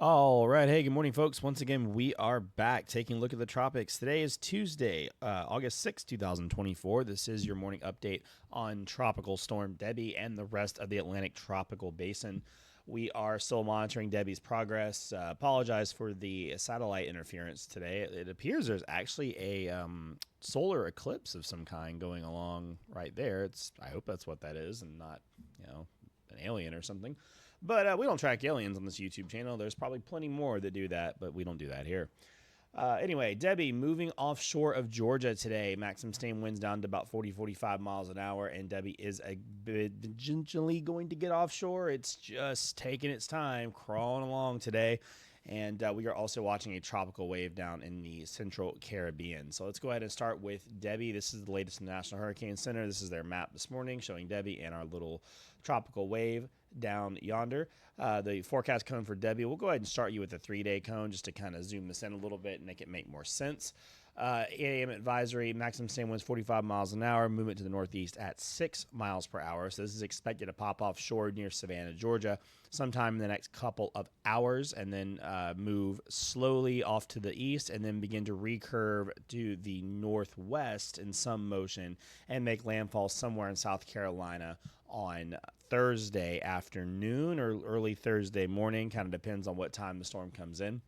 All right. Hey, good morning, folks. Once again, we are back taking a look at the tropics. Today is Tuesday, August 6th, 2024. This is your morning update on Tropical Storm Debby and the rest of the Atlantic tropical basin. We are still monitoring Debbie's progress. Apologize for the satellite interference today. It appears there's actually a solar eclipse of some kind going along right there. I hope that's what that is and not, an alien or something. But we don't track aliens on this YouTube channel. There's probably plenty more that do that, but we don't do that here. Anyway, Debby moving offshore of Georgia today. Maximum sustained winds down to about 45 miles an hour, and Debby is gingerly going to get offshore. It's just taking its time, crawling along today. And we are also watching a tropical wave down in the central Caribbean. So let's go ahead and start with Debby. This is the latest in the National Hurricane Center. This is their map this morning showing Debby and our little tropical wave down yonder. The forecast cone for Debby, we'll go ahead and start you with a 3-day cone just to kind of zoom this in a little bit and make it make more sense. 8 a.m. advisory, maximum sustained winds 45 miles an hour, movement to the northeast at 6 miles per hour. So this is expected to pop offshore near Savannah, Georgia, sometime in the next couple of hours, and then move slowly off to the east, and then begin to recurve to the northwest in some motion and make landfall somewhere in South Carolina on Thursday afternoon or early Thursday morning. Kind of depends on what time the storm comes in.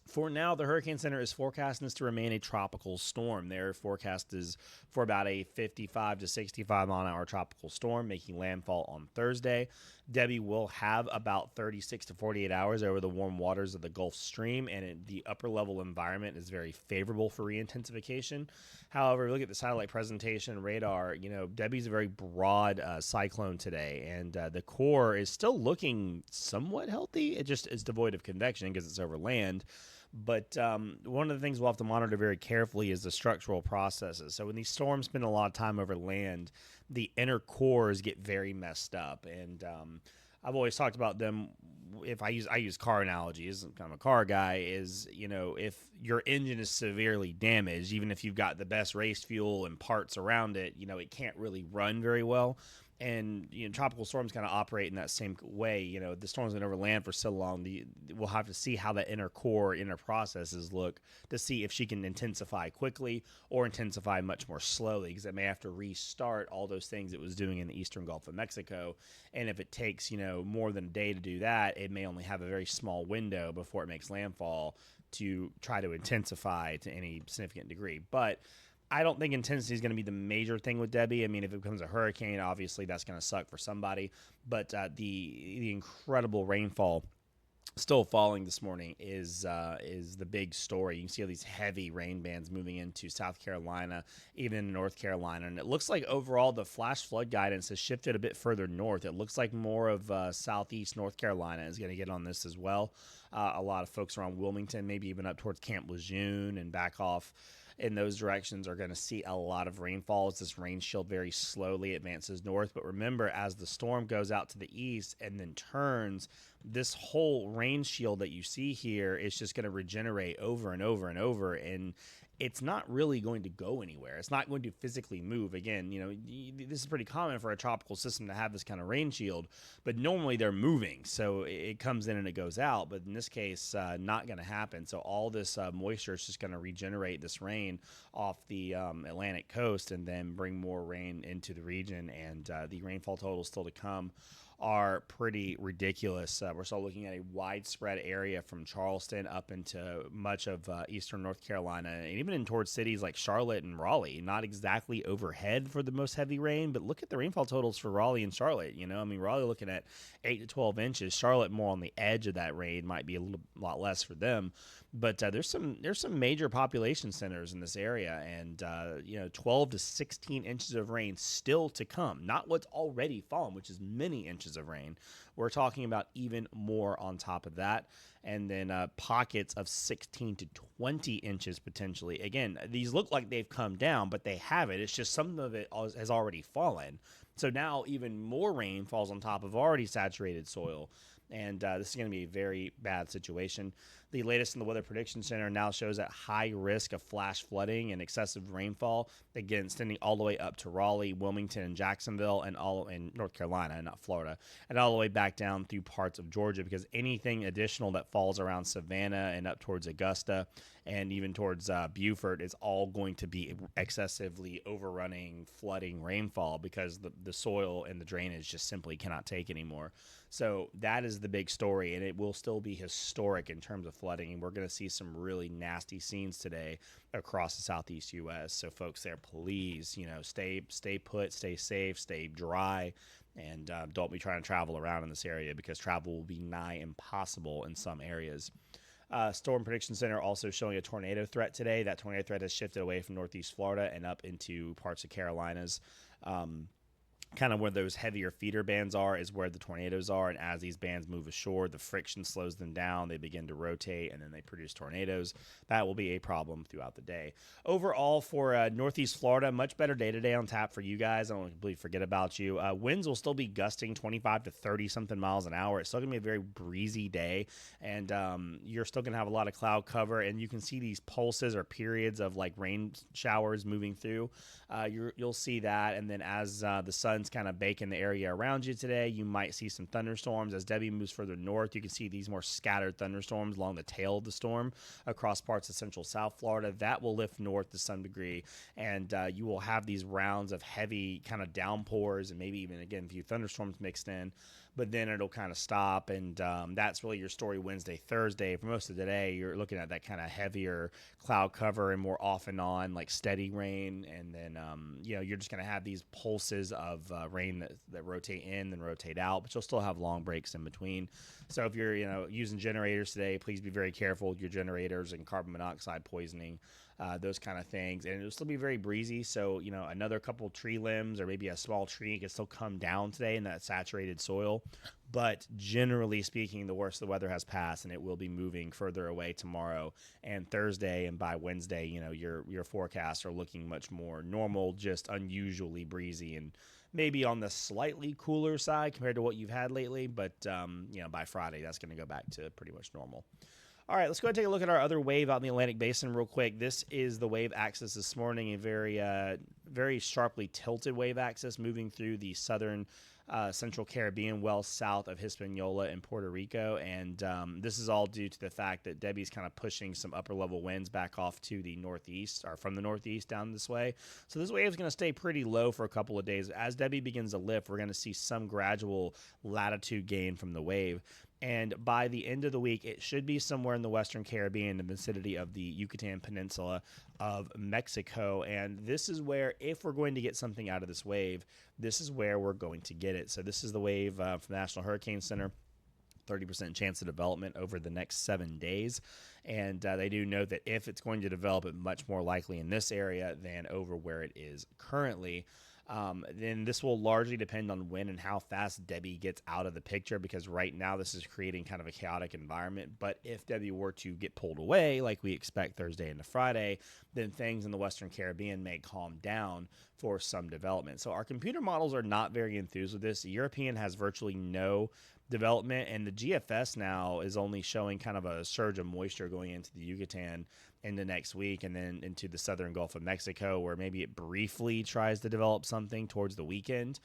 For now, the Hurricane Center is forecasting this to remain a tropical storm. Their forecast is for about a 55 to 65 mile an hour tropical storm making landfall on Thursday. Debby will have about 36 to 48 hours over the warm waters of the Gulf Stream, and the upper level environment is very favorable for re-intensification. However, look at the satellite presentation radar. Debby's a very broad cyclone today, and the core is still looking somewhat healthy. It just is devoid of convection because it's over land. But one of the things we'll have to monitor very carefully is the structural processes. So when these storms spend a lot of time over land, the inner cores get very messed up. And I've always talked about them. If I use car analogies, I'm a car guy, is, if your engine is severely damaged, even if you've got the best race fuel and parts around it, it can't really run very well. And tropical storms kind of operate in that same way. The storm's been over land for so long. We'll have to see how that inner core, inner processes look to see if she can intensify quickly or intensify much more slowly, because it may have to restart all those things it was doing in the eastern Gulf of Mexico. And if it takes more than a day to do that, it may only have a very small window before it makes landfall to try to intensify to any significant degree. But I don't think intensity is going to be the major thing with Debby. I mean, if it becomes a hurricane, obviously that's going to suck for somebody. But the incredible rainfall still falling this morning is the big story. You can see all these heavy rain bands moving into South Carolina, even in North Carolina. And it looks like overall the flash flood guidance has shifted a bit further north. It looks like more of southeast North Carolina is going to get on this as well. A lot of folks around Wilmington, maybe even up towards Camp Lejeune and back off in those directions, are going to see a lot of rainfall as this rain shield very slowly advances north. But remember, as the storm goes out to the east and then turns, this whole rain shield that you see here is just going to regenerate over and over and over, and it's not really going to go anywhere. It's not going to physically move. Again, this is pretty common for a tropical system to have this kind of rain shield, but normally they're moving, so it comes in and it goes out. But in this case, not going to happen. So all this moisture is just going to regenerate this rain off the Atlantic coast and then bring more rain into the region, and the rainfall totals still to come are pretty ridiculous. We're still looking at a widespread area from Charleston up into much of eastern North Carolina, and even in towards cities like Charlotte and Raleigh. Not exactly overhead for the most heavy rain, but look at the rainfall totals for Raleigh and Charlotte. Raleigh looking at 8 to 12 inches. Charlotte more on the edge of that rain, might be a lot less for them. But there's some major population centers in this area, and 12 to 16 inches of rain still to come. Not what's already fallen, which is many inches of rain. We're talking about even more on top of that, and then pockets of 16 to 20 inches potentially. Again, these look like they've come down, but they haven't. It's just some of it has already fallen. So now even more rain falls on top of already saturated soil. and this is going to be a very bad situation. The latest in the Weather Prediction Center now shows at high risk of flash flooding and excessive rainfall, again extending all the way up to Raleigh, Wilmington, and Jacksonville, and all in North Carolina, not Florida, and all the way back down through parts of Georgia, because anything additional that falls around Savannah and up towards Augusta and even towards Beaufort is all going to be excessively overrunning, flooding rainfall, because the soil and the drainage just simply cannot take anymore. So that is the big story, and it will still be historic in terms of flooding, and we're going to see some really nasty scenes today across the southeast U.S. So folks there, please, stay put, stay safe, stay dry, and don't be trying to travel around in this area, because travel will be nigh impossible in some areas. Storm Prediction Center also showing a tornado threat today. That tornado threat has shifted away from northeast Florida and up into parts of Carolinas. Kind of where those heavier feeder bands are is where the tornadoes are, and as these bands move ashore, the friction slows them down, they begin to rotate, and then they produce tornadoes. That will be a problem throughout the day. Overall, for northeast Florida, much better day today on tap for you guys. I don't completely forget about you. Winds will still be gusting 25 to 30 something miles an hour. It's still gonna be a very breezy day, and you're still gonna have a lot of cloud cover, and you can see these pulses or periods of like rain showers moving through. You'll see that, and then as the sun's kind of baking the area around you today, you might see some thunderstorms. As Debby moves further north, you can see these more scattered thunderstorms along the tail of the storm across parts of central South Florida. That will lift north to some degree, and you will have these rounds of heavy kind of downpours, and maybe even again a few thunderstorms mixed in, but then it'll kind of stop, and that's really your story Wednesday, Thursday. For most of the day, you're looking at that kind of heavier cloud cover and more off and on, like steady rain, and then you're just going to have these pulses of rain that rotate in and rotate out, but you'll still have long breaks in between. So if you're using generators today, please be very careful with your generators and carbon monoxide poisoning. Those kind of things, and it'll still be very breezy. So another couple tree limbs or maybe a small tree can still come down today in that saturated soil, but generally speaking, the worst of the weather has passed, and it will be moving further away tomorrow and Thursday, and by Wednesday, your forecasts are looking much more normal, just unusually breezy and maybe on the slightly cooler side compared to what you've had lately, but by Friday that's going to go back to pretty much normal. All right, let's go ahead and take a look at our other wave out in the Atlantic Basin real quick. This is the wave axis this morning, a very sharply tilted wave axis moving through the southern Central Caribbean, well south of Hispaniola and Puerto Rico. And this is all due to the fact that Debbie's kind of pushing some upper level winds back off to the northeast, or from the northeast down this way. So this wave is going to stay pretty low for a couple of days. As Debbie begins to lift, we're going to see some gradual latitude gain from the wave. And by the end of the week, it should be somewhere in the Western Caribbean, in the vicinity of the Yucatan Peninsula of Mexico. And this is where, if we're going to get something out of this wave, this is where we're going to get it. So this is the wave from the National Hurricane Center. 30% chance of development over the next 7 days. And they do note that if it's going to develop, it much more likely in this area than over where it is currently. Then this will largely depend on when and how fast Debby gets out of the picture, because right now this is creating kind of a chaotic environment. But if Debby were to get pulled away, like we expect Thursday into Friday, then things in the Western Caribbean may calm down for some development. So our computer models are not very enthused with this. The European has virtually no development, and the GFS now is only showing kind of a surge of moisture going into the Yucatan into next week, and then into the southern Gulf of Mexico, where maybe it briefly tries to develop something towards the weekend.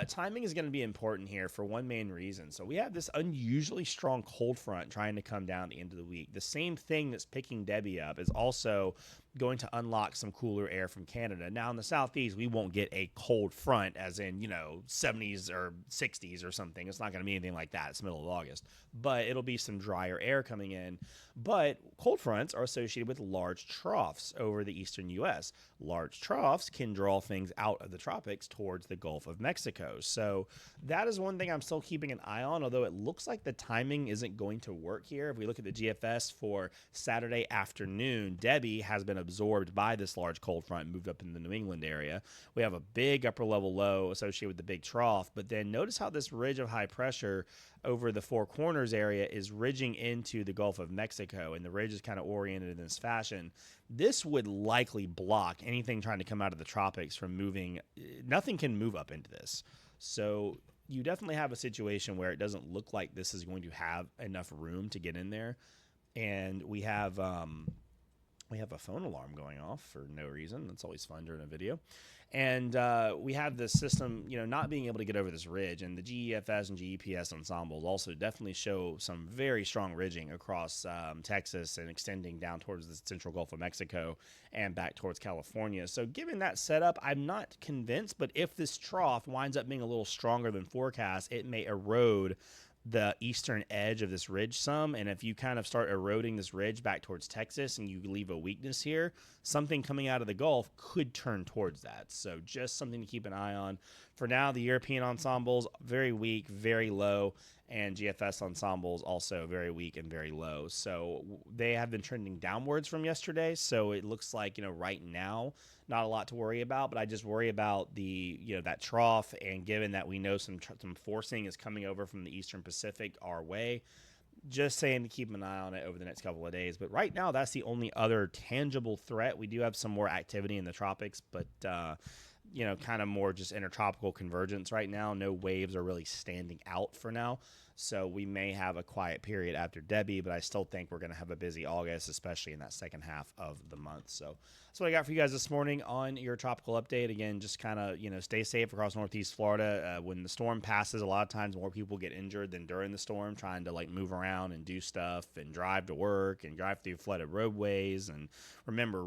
Timing is going to be important here for one main reason. So we have this unusually strong cold front trying to come down at the end of the week. The same thing that's picking Debby up is also going to unlock some cooler air from Canada. Now in the southeast, we won't get a cold front as in 70s or 60s or something. It's not going to be anything like that. It's middle of August, but it'll be some drier air coming in. But cold fronts are associated with large troughs over the eastern U.S. Large troughs can draw things out of the tropics towards the Gulf of Mexico. So that is one thing I'm still keeping an eye on, although it looks like the timing isn't going to work here. If we look at the GFS for Saturday afternoon, Debby has been absorbed by this large cold front and moved up in the New England area. We have a big upper level low associated with the big trough, but then notice how this ridge of high pressure over the Four Corners area is ridging into the Gulf of Mexico, and the ridge is kind of oriented in this fashion. This would likely block anything trying to come out of the tropics from moving. Nothing can move up into this. So you definitely have a situation where it doesn't look like this is going to have enough room to get in there. And we have a phone alarm going off for no reason. That's always fun during a video. And we have this system, not being able to get over this ridge. And the GEFS and GEPS ensembles also definitely show some very strong ridging across Texas and extending down towards the central Gulf of Mexico and back towards California. So given that setup, I'm not convinced. But if this trough winds up being a little stronger than forecast, it may erode the eastern edge of this ridge some. And if you kind of start eroding this ridge back towards Texas and you leave a weakness here, something coming out of the Gulf could turn towards that. So just something to keep an eye on. For now, the European ensembles, very weak, very low, and GFS ensembles also very weak and very low. So they have been trending downwards from yesterday. So it looks like, right now, not a lot to worry about, but I just worry about the, that trough. And given that we know some forcing is coming over from the Eastern Pacific our way, just saying to keep an eye on it over the next couple of days. But right now, that's the only other tangible threat. We do have some more activity in the tropics, but, kind of more just intertropical convergence right now. No waves are really standing out for now. So we may have a quiet period after Debby, but I still think we're going to have a busy August, especially in that second half of the month. So that's what I got for you guys this morning on your tropical update. Again, just kind of, stay safe across Northeast Florida. When the storm passes, a lot of times more people get injured than during the storm, trying to move around and do stuff and drive to work and drive through flooded roadways. And remember,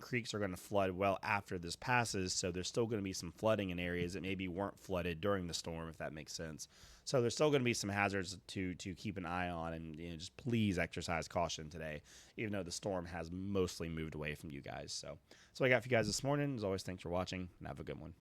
creeks are going to flood well after this passes. So there's still going to be some flooding in areas that maybe weren't flooded during the storm, if that makes sense. So there's still going to be some hazards to keep an eye on, and just please exercise caution today, even though the storm has mostly moved away from you guys. So that's what I got for you guys this morning. As always, thanks for watching, and have a good one.